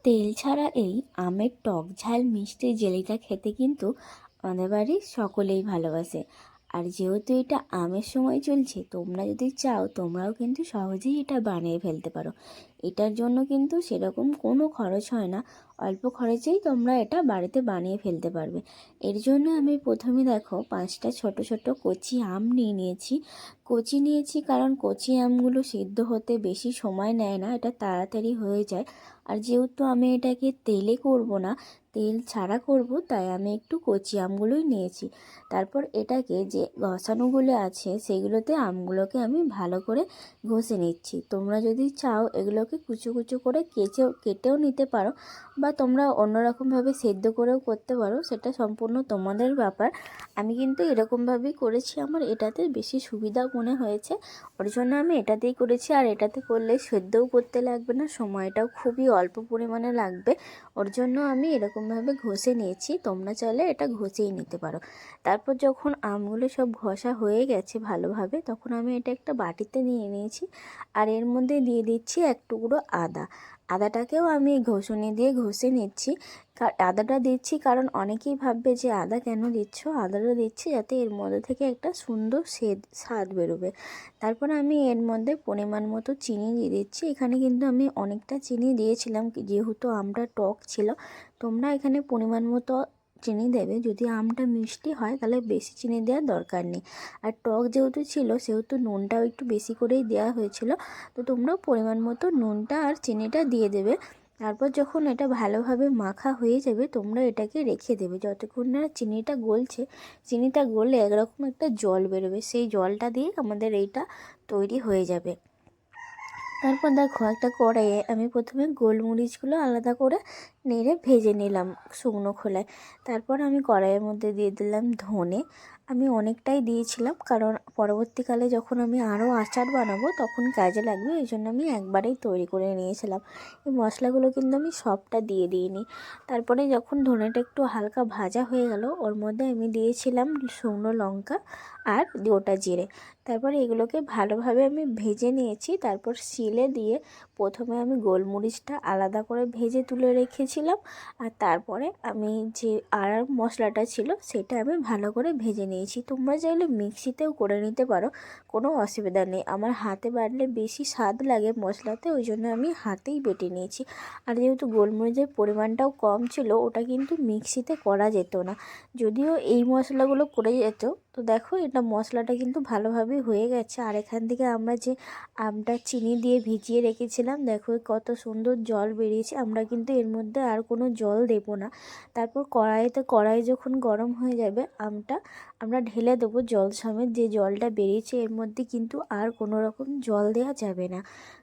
তেল ছাড়া এই আমের টক ঝাল মিষ্টি জেলিটা খেতে কিন্তু আমাদের বাড়ির সকলেই ভালোবাসে। আর যেহেতু এটা আমের সময় চলছে, তোমরা যদি চাও তোমরাও কিন্তু সহজেই এটা বানিয়ে ফেলতে পারো। এটার জন্য কিন্তু সেরকম কোনো খরচ হয় না, অল্প খরচেই তোমরা এটা বাড়িতে বানিয়ে ফেলতে পারবে। এর জন্য আমি প্রথমে দেখো 5টা ছোট ছোট কচি আম নিয়েছি। কচি নিয়েছি কারণ কচি আমগুলো সিদ্ধ হতে বেশি সময় নেয় না, এটা তাড়াতাড়ি হয়ে যায়। আর যেহেতু আমি এটাকে তেলে করব না, তেল ছাড়া করব, তাই আমি একটু কচি আমগুলোই নিয়েছি। তারপর এটাকে যে ঘষানোগুলো আছে সেগুলোতে আমগুলোকে আমি ভালো করে ঘষে নিচ্ছি। তোমরা যদি চাও এগুলোকে কুচো কুচো করে কেটেও নিতে পারো, বা তোমরা অন্যরকমভাবে সেদ্ধ করেও করতে পারো, সেটা সম্পূর্ণ তোমাদের ব্যাপার। আমি কিন্তু এরকমভাবেই করেছি, আমার এটাতে বেশি সুবিধা মনে হয়েছে, ওর জন্য আমি এটাতেই করেছি। আর এটাতে করলে সেদ্ধও করতে লাগবে না, সময়টাও খুবই অল্প পরিমাণে লাগবে, ওর জন্য আমি এরকমভাবে ঘষে নিয়েছি। তোমরা চাইলে এটা ঘষেই নিতে পারো। তারপর যখন আমগুলো সব ঘষা হয়ে গেছে ভালোভাবে, তখন আমি এটা একটা বাটিতে নিয়ে নিয়েছি। আর এর মধ্যে দিয়ে দিচ্ছি এক টুকরো আদা। আদাটাকেও আমি ঘষুনি দিয়ে ঘষে নিচ্ছি। আদাটা দিচ্ছি কারণ অনেকেই ভাববে যে আদা কেন দিচ্ছ। আদাটা দিচ্ছি যাতে এর মধ্যে থেকে একটা সুন্দর স্বাদ বেরোবে। তারপর আমি এর মধ্যে পরিমাণ মতো চিনি দিয়ে দিচ্ছি। এখানে কিন্তু আমি অনেকটা চিনি দিয়েছিলাম, যেহেতু আমটা টক ছিল। তোমরা এখানে পরিমাণ মতো চিনি দেবে। যদি আমটা মিষ্টি হয় তাহলে বেশি চিনি দেওয়ার দরকার নেই। আর টক যেহেতু ছিল সেহেতু নুনটাও একটু বেশি করেই দেওয়া হয়েছিল। তো তোমরাও পরিমাণ মতো নুনটা আর চিনিটা দিয়ে দেবে। তারপর যখন এটা ভালোভাবে মাখা হয়ে যাবে, তোমরা এটাকে রেখে দেবে যতক্ষণ না চিনিটা গলছে। চিনিটা গলে একরকম একটা জল বেরোবে, সেই জলটা দিয়ে আমাদের এইটা তৈরি হয়ে যাবে। তারপর দেখো একটা কড়াইয়ে আমি প্রথমে গোলমরিচগুলো আলাদা করে নেড়ে ভেজে নিলাম শুকনো খোলায়। তারপর আমি কড়াইয়ের মধ্যে দিয়ে দিলাম ধনে। আমি অনেকটাই দিয়েছিলাম কারণ পরবর্তীকালে যখন আমি আরও আচার বানাবো তখন কাজে লাগবে, এই জন্য আমি একবারেই তৈরি করে নিয়েছিলাম। এই মশলাগুলো কিন্তু আমি সবটা দিয়ে দিইনি। তারপরে যখন ধনেটা একটু হালকা ভাজা হয়ে গেল, ওর মধ্যে আমি দিয়েছিলাম শুকনো লঙ্কা আর গোটা জিরে। তারপরে এগুলোকে ভালোভাবে আমি ভেজে নিয়েছি। তারপর শিলে দিয়ে প্রথমে আমি গোলমরিচটা আলাদা করে ভেজে তুলে রেখেছিলাম, আর তারপরে আমি যে আর মশলাটা ছিল সেটা আমি ভালো করে ভেজে নিয়েছি। তোমরা চাইলে মিক্সিতেও করে নিতে পারো, কোনো অসুবিধা নেই। আমার হাতে বাটলে বেশি স্বাদ লাগে মশলাতে, ওই জন্য আমি হাতেই বেটে নিয়েছি। আর যেহেতু গোলমরিচের পরিমাণটাও কম ছিল, ওটা কিন্তু মিক্সিতে করা যেত না। যদিও এই মশলাগুলো করে যেত। তো দেখো এটা মশলাটা কিন্তু ভালোভাবে হয়ে গেছে। আর এখান থেকে আমরা যে আমটা চিনি দিয়ে ভিজিয়ে রেখেছিলাম, দেখো কত সুন্দর জল বেরিয়েছে। আমরা কিন্তু এর মধ্যে আর কোনো জল দেব না। তারপর কড়াই যখন গরম হয়ে যাবে, আমটা আমরা ঢেলে দেবো জল সমেত। যে জলটা বেরিয়েছে এর মধ্যে কিন্তু আর কোনো রকম জল দেওয়া যাবে না।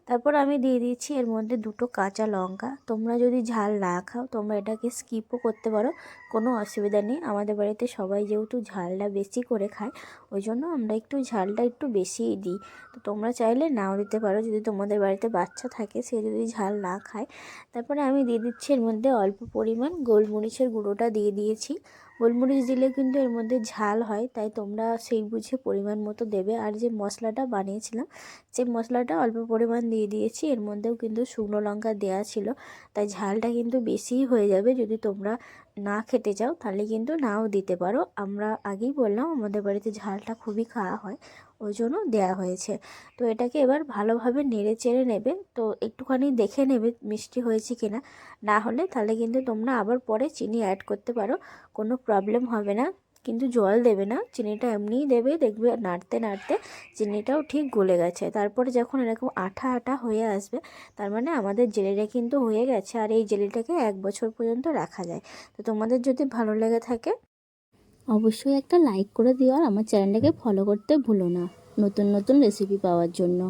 তারপর আমি দিয়ে দিচ্ছি এর মধ্যে 2টো কাঁচা লঙ্কা। তোমরা যদি ঝাল না খাও তোমরা এটাকে স্কিপও করতে পারো, কোনো অসুবিধা নেই। আমাদের বাড়িতে সবাই যেহেতু ঝালটা বেশি করে খায়, ওই জন্য আমরা একটু ঝালটা একটু বেশিই দিই। তো তোমরা চাইলে নাও দিতে পারো যদি তোমাদের বাড়িতে বাচ্চা থাকে, সে যদি ঝাল না খায়। তারপরে আমি দিয়ে দিচ্ছি এর মধ্যে অল্প পরিমাণ গোলমরিচের গুঁড়োটা দিয়ে দিয়েছি। গোলমরিচ দিলে কিন্তু এর মধ্যে ঝাল হয়, তাই তোমরা সেই বুঝে পরিমাণ মতো দেবে। আর যে মশলাটা বানিয়েছিলাম সেই মশলাটা অল্প পরিমাণ দিয়ে দিয়েছি। এর মধ্যেও কিন্তু শুকনো লঙ্কা দেওয়া ছিল, তাই ঝালটা কিন্তু বেশিই হয়ে যাবে। যদি তোমরা না খেতে চাও তাহলে কিন্তু নাও দিতে পারো। আমরা আগেই বললাম আমাদের বাড়িতে ঝালটা খুবই খাওয়া হয়, ওই জন্য দেওয়া হয়েছে। তো এটাকে এবার ভালোভাবে নেড়ে চেড়ে নেবে। তো একটুখানি দেখে নেবে মিষ্টি হয়েছে কিনা, না হলে তাহলে কিন্তু তোমরা আবার পরে চিনি অ্যাড করতে পারো, কোনো প্রবলেম হবে না। কিন্তু জল দেবে না, চিনিটা এমনিই দেবে। দেখবে নাড়তে নাড়তে চিনিটাও ঠিক গলে গেছে। তারপরে যখন এরকম আঠা আঠা হয়ে আসবে, তার মানে আমাদের জেলিটা কিন্তু হয়ে গেছে। আর এই জেলিটাকে 1 বছর পর্যন্ত রাখা যায়। তো তোমাদের যদি ভালো লেগে থাকে অবশ্যই একটা লাইক করে দিও, আর আমার চ্যানেলটাকে ফলো করতে ভুলো না নতুন নতুন রেসিপি পাওয়ার জন্য।